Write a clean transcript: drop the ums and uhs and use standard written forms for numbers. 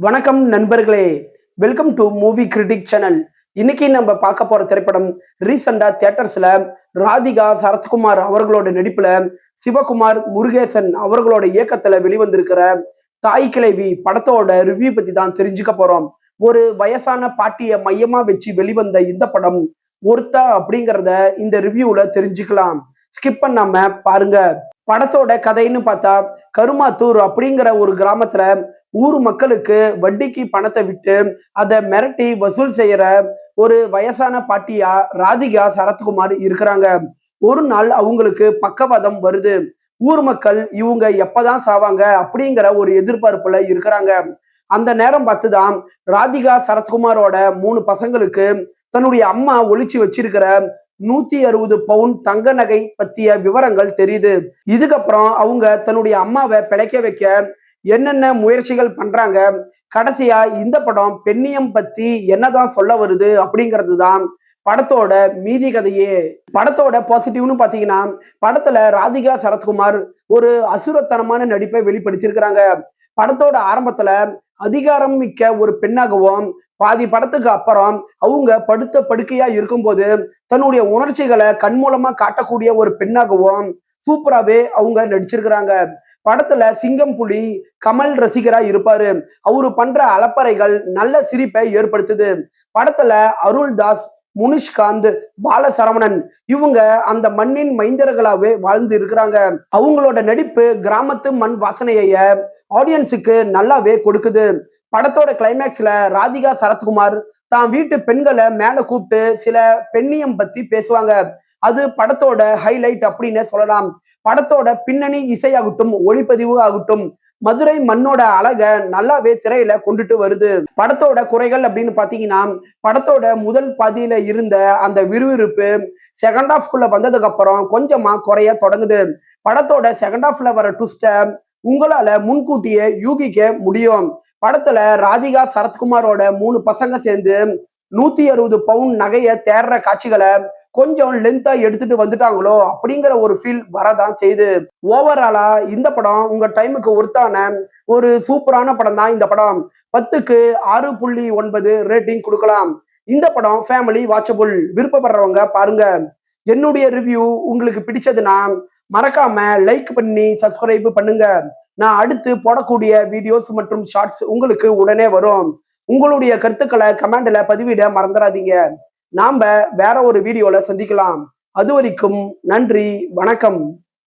வணக்கம் நண்பர்களே, welcome to movie critic channel. இன்னைக்கு நம்ம பார்க்க போற திரைப்படம் ரீசெண்டா தியேட்டர்ஸ்ல ராதிகா சரத்குமார் அவர்களோட நடிப்புல சிவகுமார் முருகேசன் அவர்களோட இயக்கத்துல வெளிவந்திருக்கிற தாய் கிழவி படத்தோட ரிவ்யூ பத்தி தான் தெரிஞ்சுக்க போறோம். ஒரு வயசான பாட்டிய மையமா வச்சு வெளிவந்த இந்த படம் ஒருத்தா அப்படிங்கிறத இந்த ரிவ்யூல தெரிஞ்சுக்கலாம். ஸ்கிப் பண்ணாம பாருங்க. படத்தோட கதைன்னு பார்த்தா, கருமாத்தூர் அப்படிங்கிற ஒரு கிராமத்துல ஊர் மக்களுக்கு வட்டிக்கு பணத்தை விட்டு அதை மிரட்டி வசூல் செய்யற ஒரு வயசான பாட்டியா ராதிகா சரத்குமார் இருக்கிறாங்க. ஒரு நாள் அவங்களுக்கு பக்கவாதம் வருது. ஊர் மக்கள் இவங்க எப்பதான் சாவாங்க அப்படிங்கிற ஒரு எதிர்பார்ப்புல இருக்கிறாங்க. அந்த நேரம் பார்த்துதான் ராதிகா சரத்குமாரோட 3 பசங்களுக்கு தன்னுடைய அம்மா ஒளிச்சு வச்சிருக்கிற 160 பவுன் தங்க நகை பத்திய விவரங்கள் தெரியுது. இதுக்கப்புறம் அவங்க தன்னுடைய அம்மாவை பிழைக்க வைக்க என்னென்ன முயற்சிகள் பண்றாங்க. கடைசியா இந்த படம் பெண்ணியம் பத்தி என்னதான் சொல்ல வருது அப்படிங்கிறது தான் படத்தோட மீதி கதையே. படத்தோட பாசிட்டிவ்னு பாத்தீங்கன்னா, படத்துல ராதிகா சரத்குமார் ஒரு அசுரத்தனமான நடிப்பை வெளிப்படுத்தியிருக்கிறாங்க. படத்தோட ஆரம்பத்துல அதிகாரம் மிக்க ஒரு பெண்ணாகவும், பாதி படத்துக்கு அப்புறம் அவங்க படுத்த படுக்கையா இருக்கும்போது தன்னுடைய உணர்ச்சிகளை கண் மூலமா காட்டக்கூடிய ஒரு பெண்ணாகவும் சூப்பராவே அவங்க நடிச்சிருக்கிறாங்க. படத்துல சிங்கம் புலி கமல் ரசிகரா இருப்பாரு. அவரு பண்ற அலப்பறைகள் நல்ல சிரிப்பை ஏற்படுத்துது. படத்துல அருள்தாஸ், முனிஷ்காந்த், பாலசரவணன் இவங்க அந்த மண்ணின் மைந்தர்களாவே வாழ்ந்து இருக்கிறாங்க. அவங்களோட நடிப்பு கிராமத்து மண் வாசனைய ஆடியன்ஸுக்கு நல்லாவே கொடுக்குது. படத்தோட கிளைமேக்ஸ்ல ராதிகா சரத்குமார் தான் வீட்டு பெண்களை மேல கூப்பிட்டு சில பெண்ணியம் பத்தி பேசுவாங்க. அது படத்தோட ஹைலைட் அப்படின்னு சொல்லலாம். படத்தோட பின்னணி இசையாகட்டும், ஒளிப்பதிவு ஆகட்டும், மதுரை மண்ணோட அழக நல்லாவே திரையில கொண்டுட்டு வருது. படத்தோட குறைகள் அப்படின்னு பாத்தீங்கன்னா, படத்தோட முதல் பாதியில இருந்த அந்த விறுவிறுப்பு செகண்ட் ஹாஃப்குள்ள வந்ததுக்கு அப்புறம் கொஞ்சமா குறைய தொடங்குது. படத்தோட செகண்ட் ஹாஃப்ல வர ட்விஸ்ட உங்களால முன்கூட்டியே யூகிக்க முடியும். படத்துல ராதிகா சரத்குமாரோட 3 பசங்க சேர்ந்து 160 பவுன் நகைய தேடுற காட்சிகளை கொஞ்சம் லென்த்தா எடுத்துட்டு வந்துட்டாங்களோ அப்படிங்கிற ஒரு ஃபீல் வரதான் செய்யுது. ஓவராலா இந்த படம் உங்க டைமுக்கு ஒருத்தான ஒரு சூப்பரான படம் தான். இந்த படம் 10க்கு 6.9 ரேட்டிங் கொடுக்கலாம். இந்த படம் ஃபேமிலி வாட்சபிள். விருப்பப்படுறவங்க பாருங்க. என்னுடைய ரிவ்யூ உங்களுக்கு பிடிச்சதுன்னா மறக்காம லைக் பண்ணி சப்ஸ்கிரைப் பண்ணுங்க. நான் அடுத்து போடக்கூடிய வீடியோஸ் மற்றும் ஷார்ட்ஸ் உங்களுக்கு உடனே வரும். உங்களுடைய கருத்துக்களை கமெண்ட்ல பதிவிட மறந்துடாதீங்க. நாம வேற ஒரு வீடியோல சந்திக்கலாம். அது வரைக்கும் நன்றி, வணக்கம்.